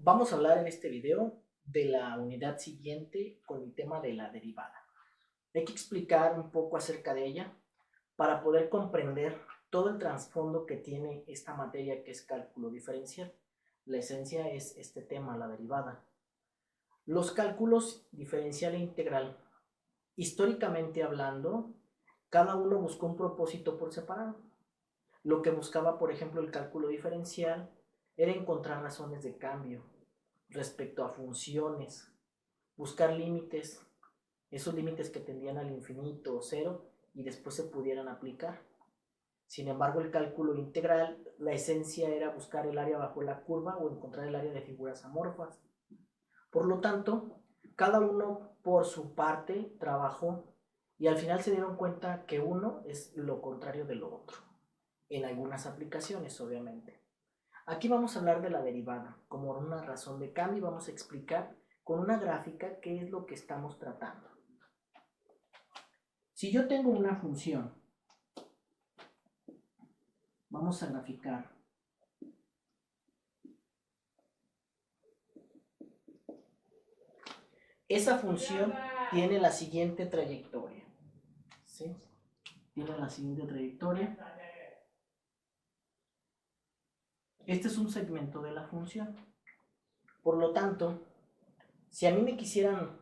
Vamos a hablar en este video de la unidad siguiente con el tema de la derivada. Hay que explicar un poco acerca de ella para poder comprender todo el trasfondo que tiene esta materia que es cálculo diferencial. La esencia es este tema, la derivada. Los cálculos diferencial e integral, históricamente hablando, cada uno buscó un propósito por separado. Lo que buscaba, por ejemplo, el cálculo diferencial era encontrar razones de cambio respecto a funciones, buscar límites, esos límites que tendían al infinito o cero y después se pudieran aplicar. Sin embargo, el cálculo integral, la esencia era buscar el área bajo la curva o encontrar el área de figuras amorfas. Por lo tanto, cada uno por su parte trabajó y al final se dieron cuenta que uno es lo contrario de lo otro, en algunas aplicaciones obviamente. Aquí vamos a hablar de la derivada como una razón de cambio y vamos a explicar con una gráfica qué es lo que estamos tratando. Si yo tengo una función, vamos a graficar. Esa función tiene la siguiente trayectoria. ¿Sí? Tiene la siguiente trayectoria. Este es un segmento de la función. Por lo tanto, si a mí me quisieran,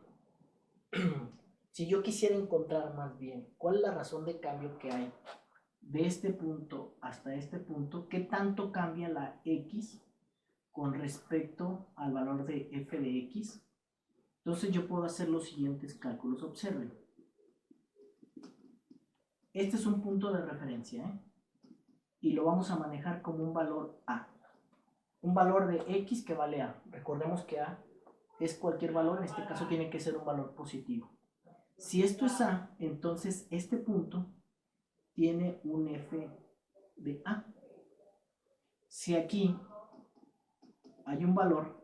si yo quisiera encontrar más bien cuál es la razón de cambio que hay de este punto hasta este punto, ¿qué tanto cambia la x con respecto al valor de f de x? Entonces yo puedo hacer los siguientes cálculos. Observen. Este es un punto de referencia, y lo vamos a manejar como un valor a. Un valor de x que vale a. Recordemos que a es cualquier valor, en este caso tiene que ser un valor positivo. Si esto es a, entonces este punto tiene un f de a. Si aquí hay un valor,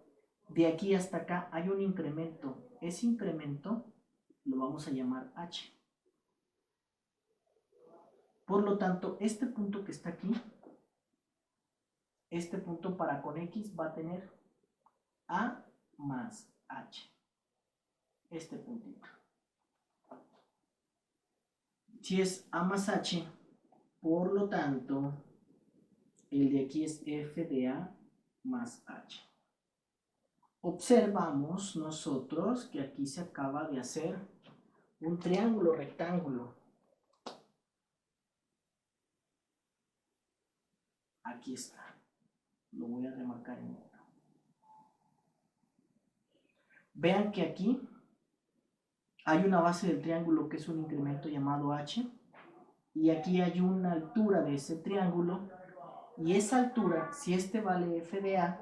de aquí hasta acá hay un incremento. Ese incremento lo vamos a llamar h. Por lo tanto, este punto que está aquí, este punto para con x va a tener a más h. Este puntito. Si es a más h, por lo tanto, el de aquí es f de a más h. Observamos nosotros que aquí se acaba de hacer un triángulo rectángulo. Aquí está. Lo voy a remarcar en negro. Vean que aquí hay una base del triángulo que es un incremento llamado h, y aquí hay una altura de ese triángulo, y esa altura, si este vale f de a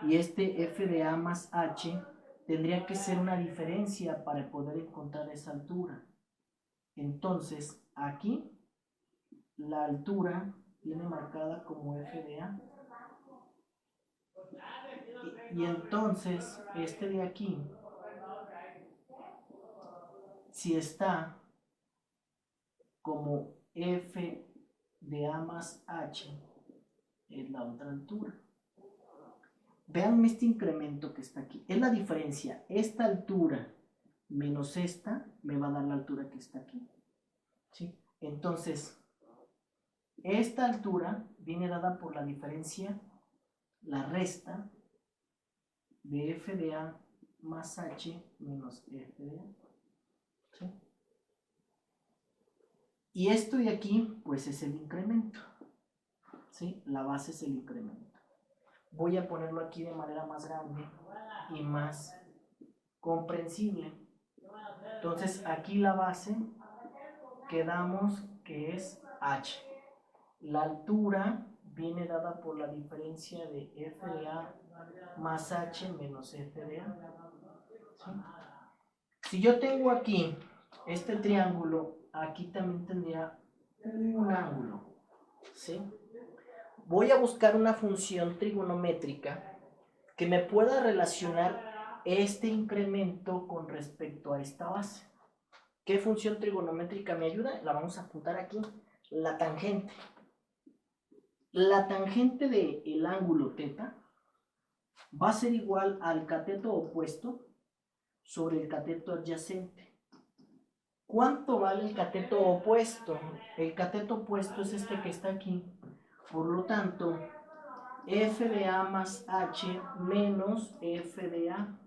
y este f de a más h, tendría que ser una diferencia para poder encontrar esa altura. Entonces aquí la altura viene marcada como f de a, y entonces este de aquí, si está como f de a más h, es la otra altura. Vean este incremento que está aquí. Es la diferencia. Esta altura menos esta me va a dar la altura que está aquí. ¿Sí? Entonces, esta altura viene dada por la diferencia, la resta de f de a más h menos f de a. ¿Sí? Y esto de aquí, pues es el incremento. ¿Sí? La base es el incremento. Voy a ponerlo aquí de manera más grande y más comprensible. Entonces aquí la base quedamos que es h. La altura viene dada por la diferencia de f de a más h menos f de a. ¿Sí? Si yo tengo aquí este triángulo, aquí también tendría un ángulo. ¿Sí? Voy a buscar una función trigonométrica que me pueda relacionar este incremento con respecto a esta base. ¿Qué función trigonométrica me ayuda? La vamos a apuntar aquí, la tangente. La tangente del ángulo θ va a ser igual al cateto opuesto sobre el cateto adyacente. ¿Cuánto vale el cateto opuesto? El cateto opuesto es este que está aquí. Por lo tanto, F de A más H menos F de A.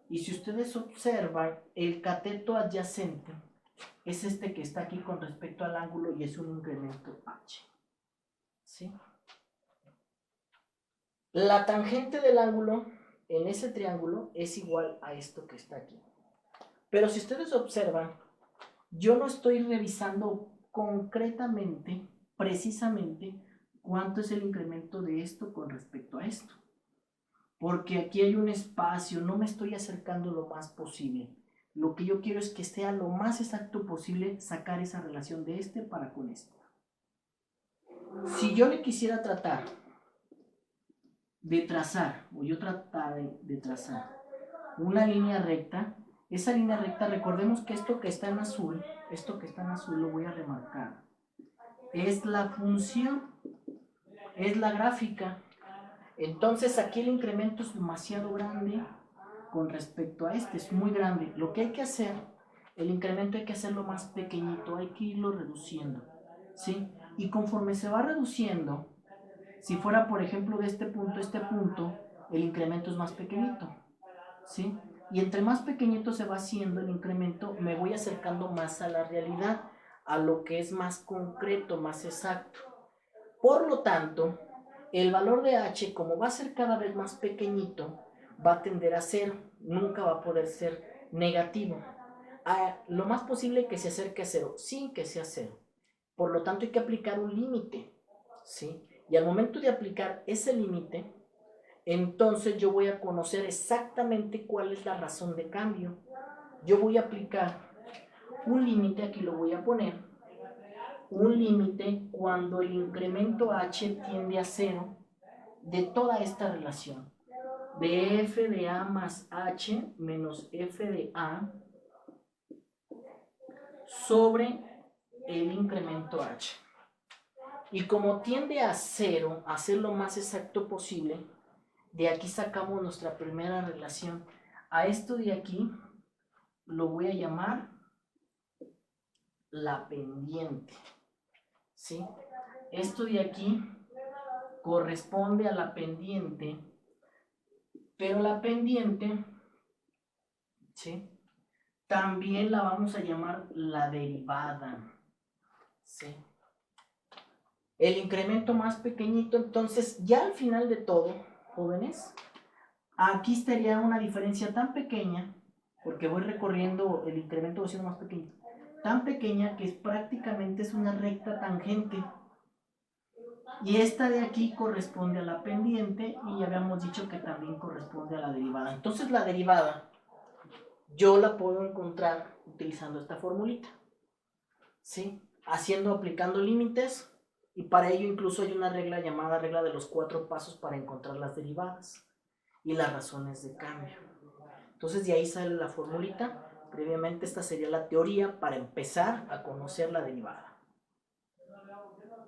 Y si ustedes observan, el cateto adyacente es este que está aquí con respecto al ángulo y es un incremento H. ¿Sí? La tangente del ángulo en ese triángulo es igual a esto que está aquí. Pero si ustedes observan, yo no estoy revisando concretamente, precisamente, cuánto es el incremento de esto con respecto a esto. Porque aquí hay un espacio, no me estoy acercando lo más posible. Lo que yo quiero es que esté a lo más exacto posible sacar esa relación de este para con este. Si yo le quisiera tratar de trazar, o yo tratar de trazar una línea recta, esa línea recta, recordemos que esto que está en azul lo voy a remarcar. Es la función, es la gráfica. Entonces aquí el incremento es demasiado grande con respecto a este, es muy grande. Lo que hay que hacer, el incremento hay que hacerlo más pequeñito, hay que irlo reduciendo, ¿sí? Y conforme se va reduciendo, si fuera por ejemplo de este punto a este punto, el incremento es más pequeñito, ¿sí? Y entre más pequeñito se va haciendo el incremento, me voy acercando más a la realidad, a lo que es más concreto, más exacto. Por lo tanto, el valor de H, como va a ser cada vez más pequeñito, va a tender a cero, nunca va a poder ser negativo. Lo más posible que se acerque a cero, sin que sea cero. Por lo tanto, hay que aplicar un límite, ¿sí? Y al momento de aplicar ese límite, entonces yo voy a conocer exactamente cuál es la razón de cambio. Yo voy a aplicar un límite, aquí lo voy a poner, un límite cuando el incremento H tiende a cero de toda esta relación, de F de A más H menos F de A sobre el incremento H. Y como tiende a cero, a ser lo más exacto posible, de aquí sacamos nuestra primera relación. A esto de aquí lo voy a llamar la pendiente, ¿sí? Esto de aquí corresponde a la pendiente, pero la pendiente, ¿sí?, también la vamos a llamar la derivada, ¿sí? El incremento más pequeñito, entonces ya al final de todo, jóvenes, aquí estaría una diferencia tan pequeña, porque voy recorriendo, el incremento va siendo más pequeño, tan pequeña que prácticamente es una recta tangente. Y esta de aquí corresponde a la pendiente y ya habíamos dicho que también corresponde a la derivada. Entonces la derivada yo la puedo encontrar utilizando esta formulita, ¿sí? Aplicando límites, y para ello incluso hay una regla llamada regla de los 4 pasos para encontrar las derivadas y las razones de cambio. Entonces de ahí sale la formulita. Previamente esta sería la teoría para empezar a conocer la derivada.